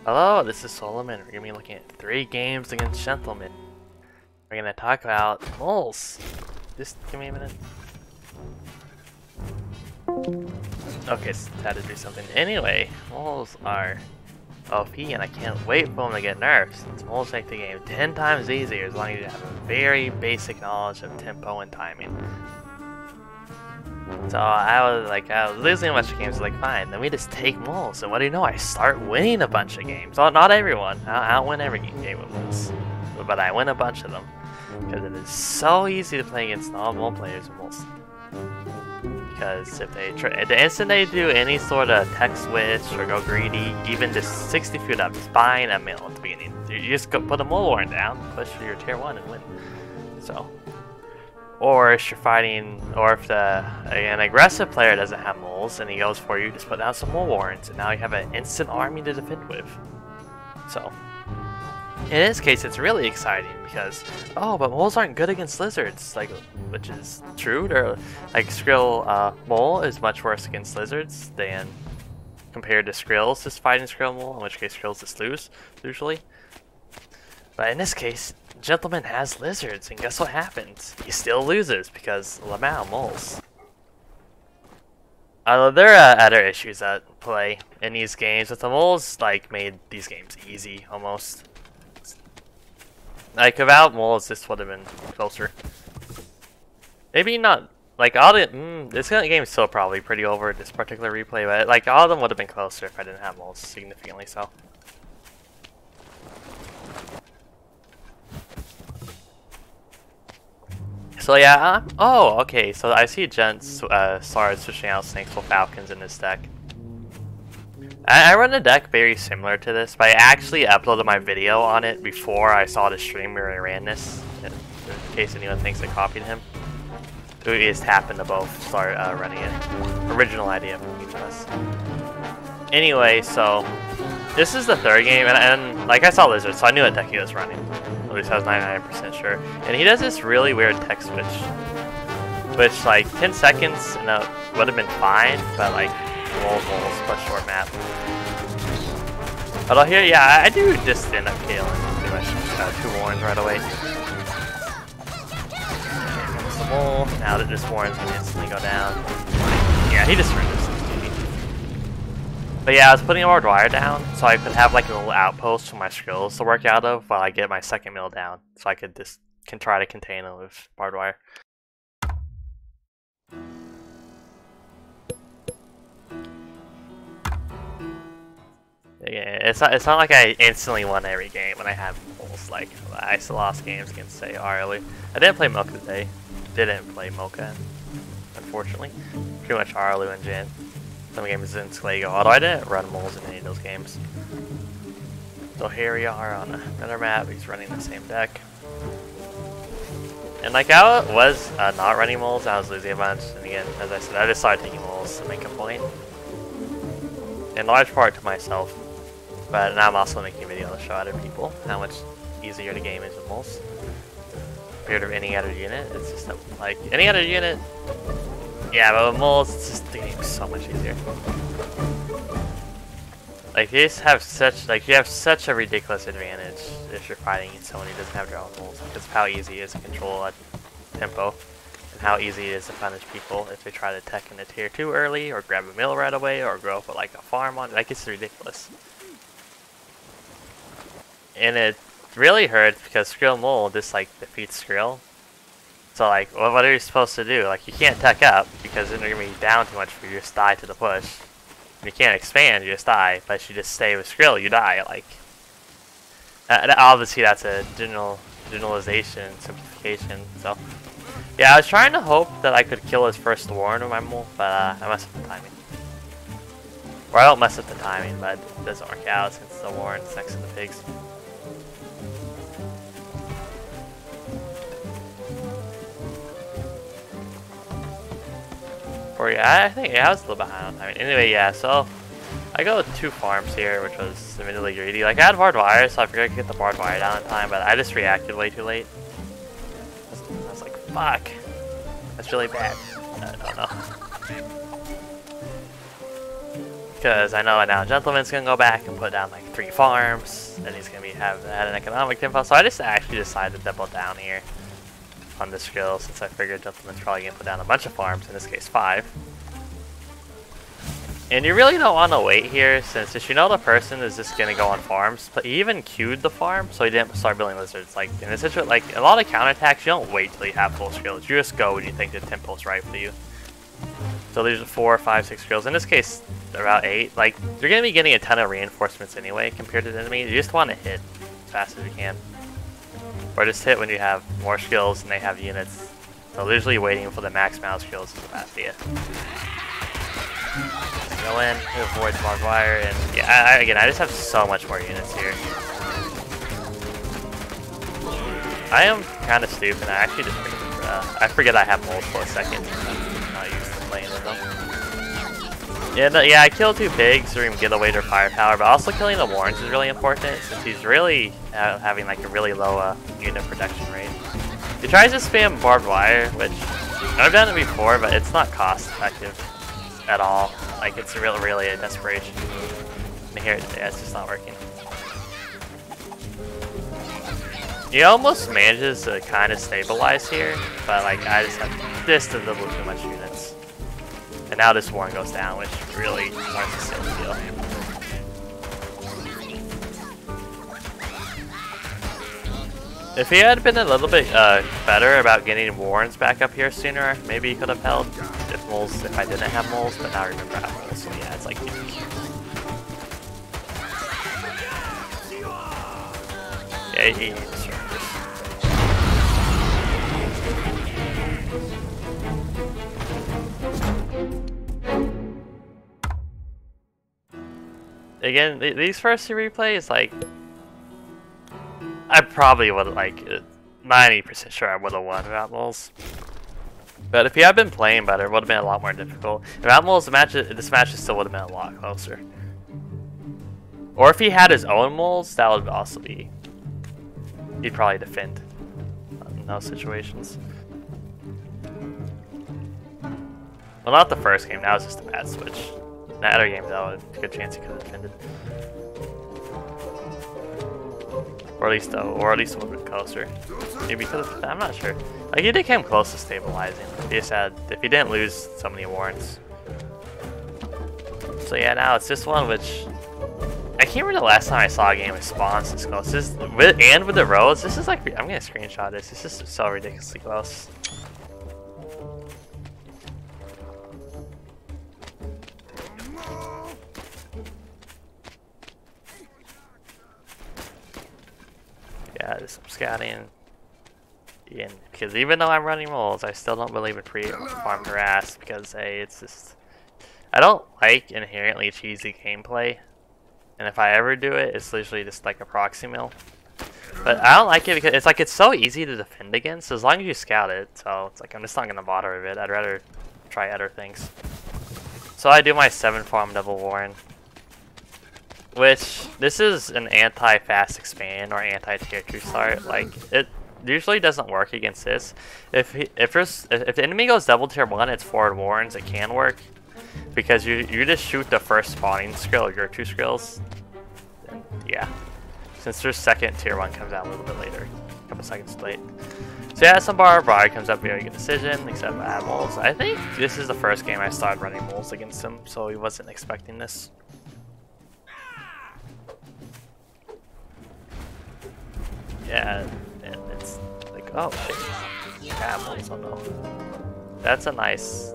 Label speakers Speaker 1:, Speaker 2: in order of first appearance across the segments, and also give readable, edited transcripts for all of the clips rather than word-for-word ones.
Speaker 1: Hello, this is Solomon. We're gonna be looking at 3 games against gentlemen. We're gonna talk about moles. Just give me a minute. Okay, so had to do something. Anyway, moles are OP, and I can't wait for them to get nerfs. Since moles make the game 10 times easier as long as you have a very basic knowledge of tempo and timing. So I was losing a bunch of games. Like, fine, then we just take moles, and what do you know? I start winning a bunch of games. Well, not everyone. I don't win every game with moles, but I win a bunch of them because it is so easy to play against non-mole players with moles. Because if they the instant they do any sort of tech switch or go greedy, even just 60 feet up, just buying a mill at the beginning, you just go put a mole warren down, push for your tier 1 and win. So. Or if you're fighting, or if an aggressive player doesn't have moles and he goes for you, just put down some mole warrants, and now you have an instant army to defend with. So, in this case, it's really exciting because, oh, but moles aren't good against lizards, which is true. They're like Skrill mole is much worse against lizards than compared to Skrill's just fighting Skrill mole, in which case Skrill's just lose usually. But in this case, Gentleman has lizards, and guess what happens? He still loses because Lamau moles. There are other issues at play in these games, but the moles made these games easy almost. Like without moles, this would have been closer. Maybe not. Like all the this game is still probably pretty over this particular replay, but like all of them would have been closer if I didn't have moles, significantly so. So yeah, oh, okay, so I see Gent started switching out snakes for falcons in this deck. I run a deck very similar to this, but I actually uploaded my video on it before I saw the stream where I ran this, in case anyone thinks I copied him. We just happened to both start running it. Original idea from each of us. Anyway, so this is the 3rd game, and like I saw Lizard, so I knew what deck he was running. At least I was 99% sure. And he does this really weird tech switch, which like 10 seconds and it would have been fine, but like moles plus short map. Although here, yeah, I do just end up KOing pretty much 2 warrens right away. There's the mole. Now that this warren's gonna instantly go down. Yeah, he just surrenders. But yeah, I was putting a barbed wire down so I could have like a little outpost for my skills to work out of while I get my 2nd mill down. So I could just try to contain it with barbed wire. Yeah, it's not like I instantly won every game when I had moles. Like I still lost games against say Arlu. I didn't play Mocha today. Didn't play Mocha, unfortunately. Pretty much Arlu and Jan. Some games in Sligo, although I didn't run moles in any of those games. So here we are on another map. He's running the same deck. And like I was not running moles, I was losing a bunch. And again, as I said, I just started taking moles to make a point. In large part to myself. But now I'm also making a video to show other people how much easier the game is with moles. Compared to any other unit, it's just like any other unit. Yeah, but with moles, it's just the game's so much easier. Like you just have such a ridiculous advantage if you're fighting someone who doesn't have their own moles because of how easy it is to control a tempo and how easy it is to punish people if they try to tech in a tier 2 early or grab a mill right away or grow up with like a farm on it. Like it's ridiculous. And it really hurts because Skrill Mole just like defeats Skrill. So like, what are you supposed to do? Like, you can't tech up because then you're gonna be down too much for you just die to the push. And you can't expand, you just die. But if you just stay with Skrill, you die. Like, obviously that's a generalization, simplification. So, yeah, I was trying to hope that I could kill his first warren with my mole, but I messed up the timing. Or I don't mess up the timing, but it doesn't work out since the warren's next to the pigs. Yeah, I think I was a little behind on timing. Anyway, yeah, so I go with 2 farms here, which was admittedly greedy. Like I had barbed wire, so I figured I could get the barbed wire down in time, but I just reacted way too late. I was like, fuck. That's really bad. I don't know. Because I know now Gentleman's gonna go back and put down like 3 farms, and he's gonna have an economic tempo. So I just actually decided to double down here on this skill, since I figured Gentleman's probably gonna put down a bunch of farms, in this case 5. And you really don't want to wait here, since if you know the person is just gonna go on farms, but he even queued the farm, so he didn't start building lizards. Like in this situation, like a lot of counterattacks, you don't wait till you have full skills. You just go when you think the tempo's right for you. So there's 4, 5, 6 skills. In this case, about 8. Like you're gonna be getting a ton of reinforcements anyway compared to the enemy. You just want to hit as fast as you can, or just hit when you have more skills and they have units. So usually waiting for the max amount of skills is a bad idea. Go in, avoid barbed wire, and yeah, again, I just have so much more units here. I am kind of stupid. I actually just I forget I have moles for a second. I'm not used to playing with them. Yeah, yeah, I killed 2 pigs so we can get away their firepower, but also killing the Warrens is really important since he's really having like a really low unit production rate. He tries to spam barbed wire, which I've done it before, but it's not cost effective at all. Like it's really a desperation. And here, yeah, it's just not working. He almost manages to kind of stabilize here, but like I just have just a little too much units. And now this Warren goes down, which really marks a seal the deal. If he had been a little bit better about getting Warrens back up here sooner, maybe he could have held if I didn't have moles, but now I remember I have moles, so yeah, it's like yeah, he surrenders. Again, these first 2 replays, like I probably would have, like, 90% sure I would have won without moles. But if he had been playing better, it would have been a lot more difficult. Without moles, this match still would have been a lot closer. Or if he had his own moles, that would also be... He'd probably defend in those situations. Well, not the first game, that was just a bad switch. In the other game, though, a good chance he could have defended. Or at least a little bit closer. Maybe because I'm not sure. Like he did come close to stabilizing. He just had, if he didn't lose so many Warrens. So yeah, now it's this one, which I can't remember the last time I saw a game with spawns this close. This with the roads. This is like I'm gonna screenshot this. This is so ridiculously close. Yeah, just some scouting. And because even though I'm running moles, I still don't believe in pre-farm harass because hey, it's just I don't like inherently cheesy gameplay, and if I ever do it, it's literally just like a proxy mill. But I don't like it because it's like it's so easy to defend against as long as you scout it. So it's like I'm just not gonna bother with it. I'd rather try other things. So I do my 7 farm double Warren. Which, this is an anti-fast expand or anti-tier 2 start. Like, it usually doesn't work against this. If the enemy goes double tier 1, it's forward Warrens, it can work. Because you just shoot the first spawning skill, your 2 skills. And yeah. Since their second tier 1 comes out a little bit later. A couple seconds late. So yeah, some barbed wire comes up, very good decision, except I have moles. I think this is the first game I started running moles against him, so he wasn't expecting this. Yeah, and it's like, oh shit, camels, oh no. That's a nice,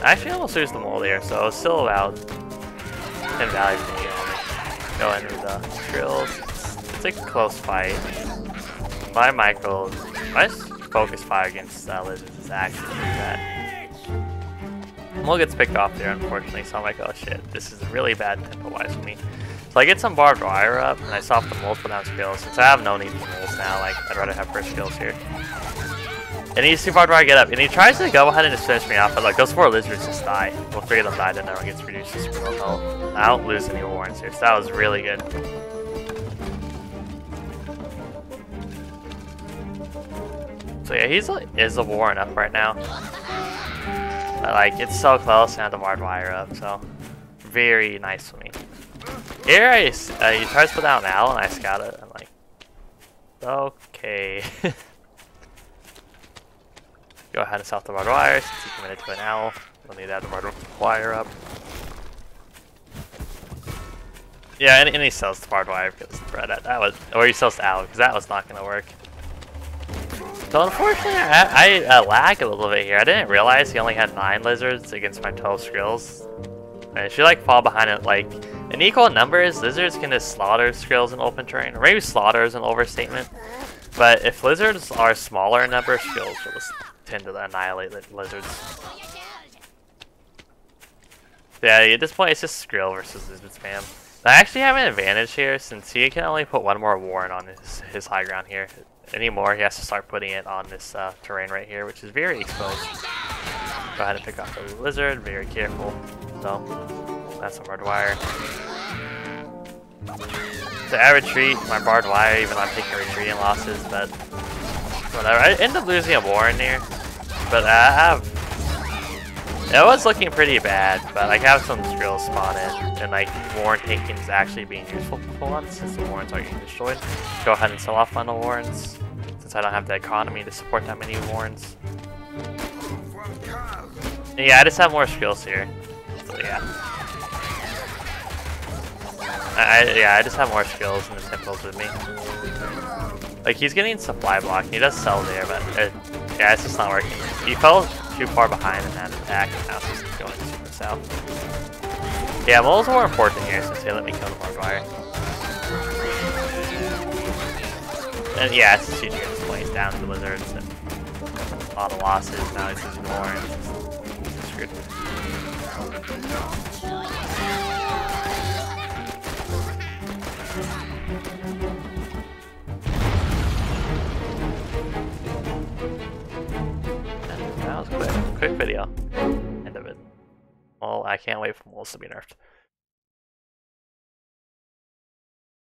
Speaker 1: I actually almost used the mole there, so it's still about 10 values for me. Go into the drills. It's a close fight. My focus fire against lizards is actually pretty bad. Mole gets picked off there, unfortunately, so I'm like, oh shit, this is really bad tempo-wise for me. So I get some barbed wire up, and I stop the moles put down skills. Since I have no need for moles now, like, I'd rather have first skills here. And you see barbed wire get up, and he tries to go ahead and just finish me off, but like, those 4 lizards just die. Well, 3 of them died, and everyone gets reduced to super low health. I don't lose any Warrens here, so that was really good. So yeah, is a Warren up right now. But like, it's so close, and I have the barbed wire up, so very nice for me. Here, he tries to put down an owl, and I scout it. I'm like, okay. Go ahead and south the barbed wire since he committed to an owl. We'll need to add the barbed wire up. Yeah, and he sells the barbed wire because that was, or he sells the owl because that was not gonna work. So unfortunately, I lag a little bit here. I didn't realize he only had 9 lizards against my 12 skrills. And if you like fall behind it, like in equal numbers, lizards can just slaughter skrills in open terrain, or maybe slaughter is an overstatement. But if lizards are smaller in number, skrills will just tend to annihilate lizards. Yeah, at this point it's just skrill versus lizard spam. I actually have an advantage here since he can only put 1 more warren on his high ground here. Anymore, he has to start putting it on this terrain right here, which is very exposed. Go ahead and pick off the lizard, very careful. So, that's a barbed wire. So I retreat my barbed wire, even though I'm taking retreating losses, but whatever. I end up losing a warren here, but it was looking pretty bad, but I have some skrills spotted, and like warren taking is actually being useful for once since the warrens are getting destroyed. Go ahead and sell off on the warrens since I don't have the economy to support that many warrens. And yeah, I just have more skills here. So yeah. I just have more skills and the temples with me. Like he's getting supply block. He does sell there, but yeah, it's just not working. He fell too far behind in that attack, and now he's going super south. Yeah, moles are more important here since they let me kill the barbed wire. And yeah, it's just GG at this point. He's down to the lizards and a lot of losses. Now he's losing more and he's screwed. And that was quick. Quick video. End of it. Well, I can't wait for moles to be nerfed.